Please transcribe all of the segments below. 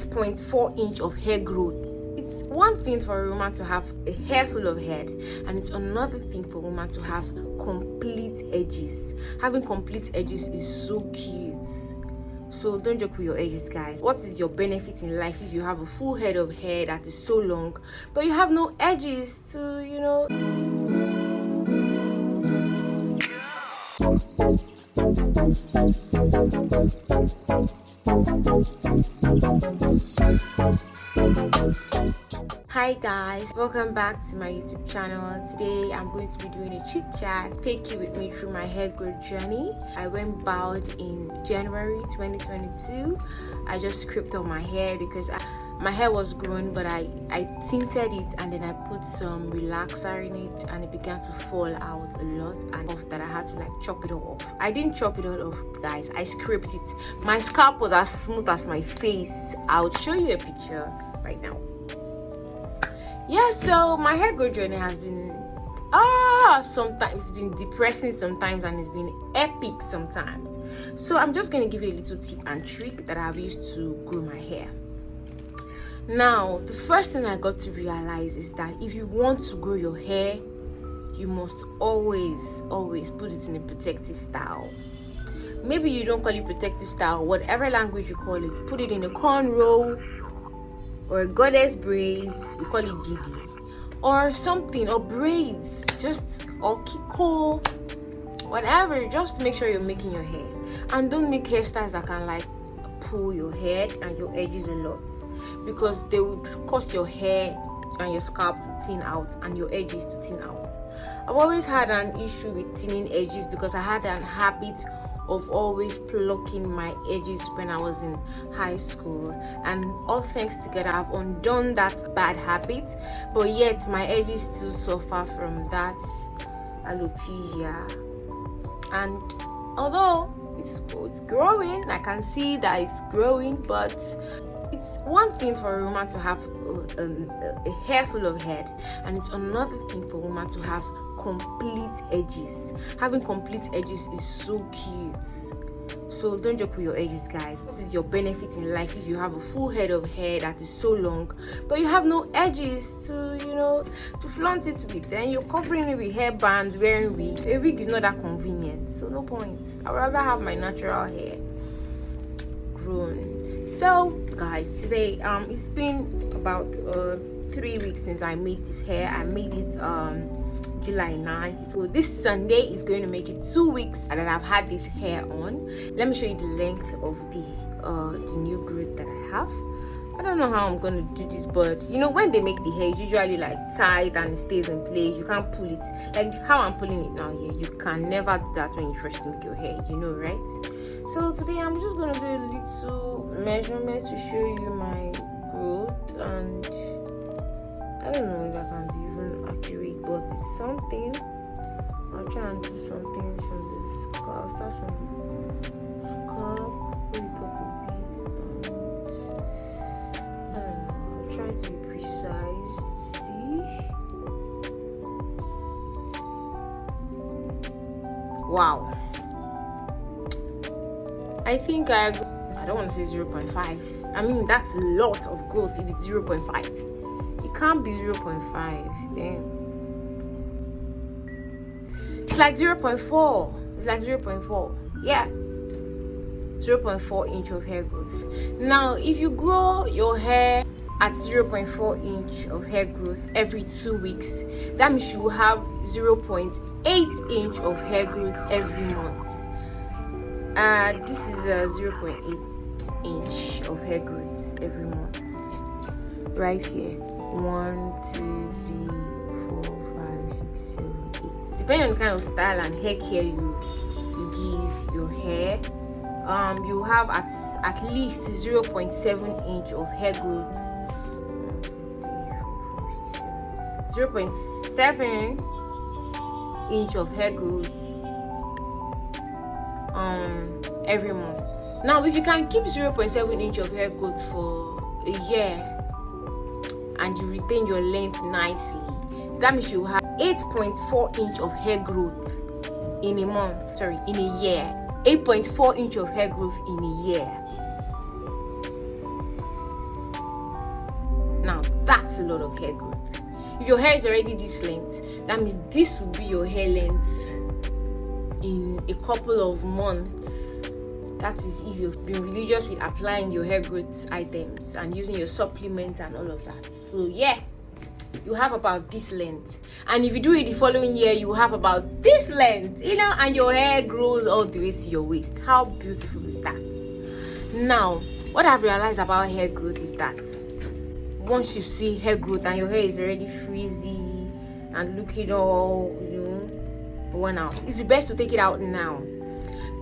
8.4 inch of hair growth. It's one thing for a woman to have a hair full of head, and it's another thing for a woman to have complete edges. Having complete edges is so cute. So don't joke with your edges, guys. What is your benefit in life if you have a full head of hair that is so long, but you have no edges to, Hi guys, welcome back to my YouTube channel. Today I'm going to be doing a chit chat, take you with me through my hair growth journey. I went bald in January 2022. I just clipped on my hair because my hair was growing, but I tinted it and then I put some relaxer in it and it began to fall out a lot, and that I had to chop it all off. I didn't chop it all off, guys. I scraped it. My scalp was as smooth as my face. I'll show you a picture right now. Yeah, so my hair growth journey has been sometimes it's been depressing sometimes, and it's been epic sometimes. So I'm just going to give you a little tip and trick that I've used to grow my hair. Now, the first thing I got to realize is that if you want to grow your hair, you must always put it in a protective style. Maybe you don't call it protective style, whatever language you call it. Put it in a cornrow or a goddess braids, we call it didi, or something, or braids, or kiko, whatever. Just make sure you're making your hair, and don't make hairstyles that can pull your head and your edges a lot, because they would cause your hair and your scalp to thin out and your edges to thin out. I've always had an issue with thinning edges because I had an habit of always plucking my edges when I was in high school, and all thanks together I've undone that bad habit, but yet my edges still suffer from that alopecia. And although it's growing, I can see that it's growing, but it's one thing for a woman to have a hair full of head, and it's another thing for a woman to have complete edges. Having complete edges is so cute. So don't joke with your edges, guys. What is your benefit in life if you have a full head of hair that is so long, but you have no edges to flaunt it with? Then you're covering it with hair bands, wearing wigs. A wig is not that convenient, so no point. I'd rather have my natural hair grown. So guys, today it's been about 3 weeks since I made this hair. I made it July 9th. So this Sunday is going to make it 2 weeks that I've had this hair on. Let me show you the length of the new growth that I have. I don't know how I'm going to do this, but when they make the hair, it's usually tight and it stays in place. You can't pull it like how I'm pulling it now here. You can never do that when you first make your hair, right? So today I'm just going to do a little measurement to show you my growth, and I don't know if I can be even accurate, but it's something. I'll try and do something from the scalp. I'll start from the scalp, put it up a bit, and I don't know. I'll try to be precise to see. Wow. I think I don't want to say 0.5. I mean, that's a lot of growth if it's 0.5. It can't be 0.5. Damn. It's like 0.4. It's like 0.4. Yeah. 0.4 inch of hair growth. Now, if you grow your hair at 0.4 inch of hair growth every 2 weeks, that means you will have 0.8 inch of hair growth every month. This is a 0.8 inch of hair growth every month. Right here. 1, 2, 3, 4, 5, 6, 7, 8. Depending on the kind of style and hair care you give your hair, you have at least 0.7 inch of hair growth. 1, 2, 3, 4, 5, 6, 7. 0.7 inch of hair growth every month. Now, if you can keep 0.7 inch of hair growth for a year and you retain your length nicely, that means you have 8.4 inch of hair growth in a year. 8.4 inch of hair growth in a year. that's a lot of hair growth. If your hair is already this length, that means this would be your hair length in a couple of months. That is if you've been religious with applying your hair growth items and using your supplements and all of that. So yeah, you have about this length, and if you do it the following year, you have about this length, and your hair grows all the way to your waist. How beautiful is that? Now, what I've realized about hair growth is that once you see hair growth and your hair is already frizzy and looking all worn out, it's the best to take it out now,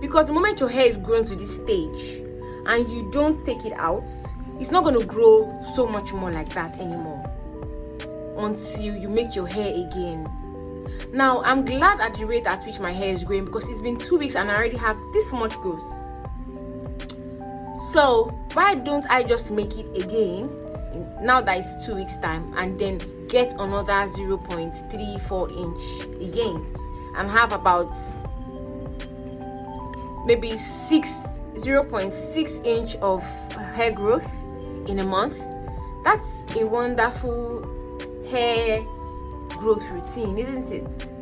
because the moment your hair is grown to this stage and you don't take it out, it's not going to grow so much more like that anymore until you make your hair again. Now, I'm glad at the rate at which my hair is growing, because it's been 2 weeks and I already have this much growth. So why don't I just make it again now that it's 2 weeks time, and then get another 0.34 inch again, and have about maybe 0.6 inch of hair growth in a month. That's a wonderful hair growth routine, isn't it?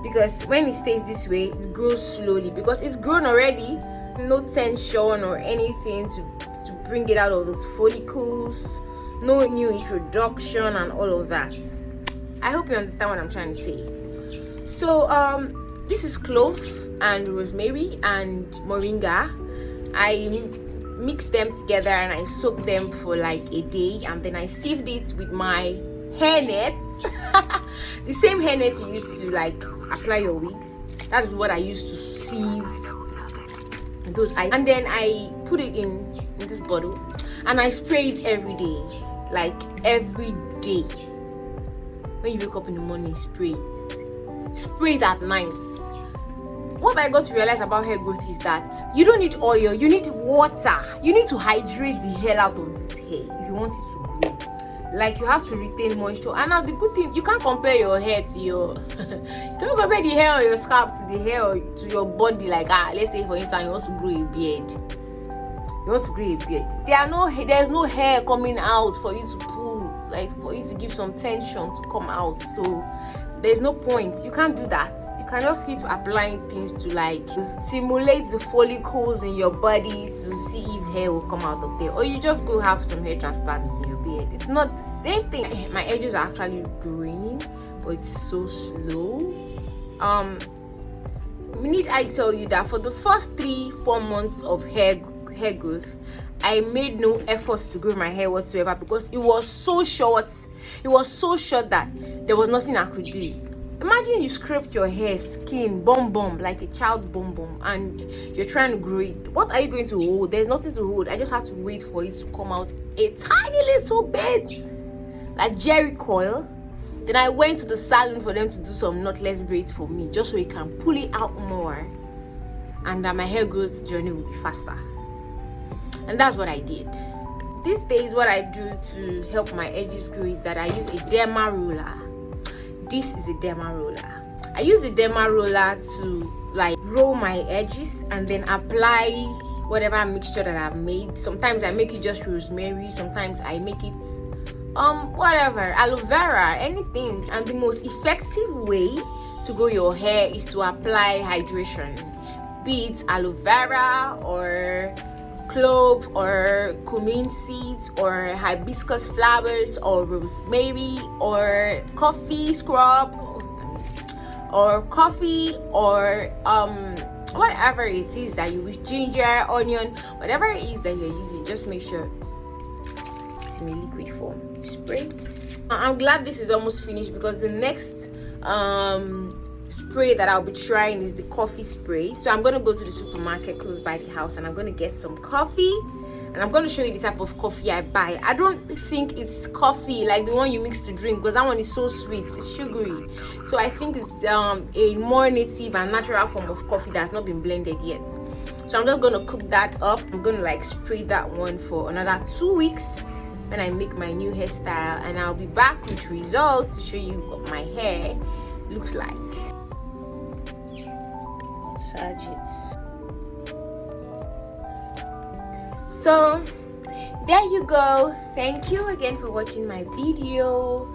Because when it stays this way, it grows slowly, because it's grown already. No tension or anything to bring it out of those follicles, no new introduction and all of that. I hope you understand what I'm trying to say. So this is clove and rosemary and moringa. I mixed them together and I soaked them for like a day, and then I sieved it with my hair nets. The same hair net you use to like apply your wigs. That is what I used to sieve those items. And then I put it in this bottle and I spray it every day. Like every day. When you wake up in the morning, spray it. Spray it at night. What I got to realize about hair growth is that you don't need oil, you need water. You need to hydrate the hell out of this hair if you want it to grow. Like, you have to retain moisture. And now the good thing, you can't compare your hair to your you can't compare the hair on your scalp to the hair to your body. Like, let's say for instance you want to grow a beard. There's no hair coming out for you to pull, like for you to give some tension to come out. So there's no point. You can't do that. You can just keep applying things to like stimulate the follicles in your body to see if hair will come out of there, or you just go have some hair transplants in your beard. It's not the same thing. My edges are actually growing, but it's so slow. Need I tell you that for the first 3-4 months of hair growth, I made no efforts to grow my hair whatsoever, because it was so short. It was so short that there was nothing I could do. Imagine you scraped your hair, skin, bum like a child's bum, and you're trying to grow it. What are you going to hold? There's nothing to hold. I just had to wait for it to come out a tiny little bit, like jerry coil. Then I went to the salon for them to do some knotless braids for me, just so it can pull it out more, and that my hair growth journey will be faster. And that's what I did. These days, what I do to help my edges grow is that I use a derma roller. This is a derma roller. I use a derma roller to like roll my edges and then apply whatever mixture that I've made. Sometimes I make it just rosemary, sometimes I make it whatever, aloe vera, anything. And the most effective way to grow your hair is to apply hydration, be it aloe vera or clove or cumin seeds or hibiscus flowers or rosemary or coffee scrub or coffee or whatever it is that you wish, ginger, onion, whatever it is that you're using. Just make sure it's in a liquid form. Spray it. I'm glad this is almost finished, because the next spray that I'll be trying is the coffee spray. So I'm going to go to the supermarket close by the house and I'm going to get some coffee, and I'm going to show you the type of coffee I buy. I don't think it's coffee like the one you mix to drink, because that one is so sweet, it's sugary. So I think it's a more native and natural form of coffee that's not been blended yet. So I'm just going to cook that up. I'm going to like spray that one for another 2 weeks when I make my new hairstyle, and I'll be back with results to show you what my hair looks like. Massage it. So there you go. Thank you again for watching my video.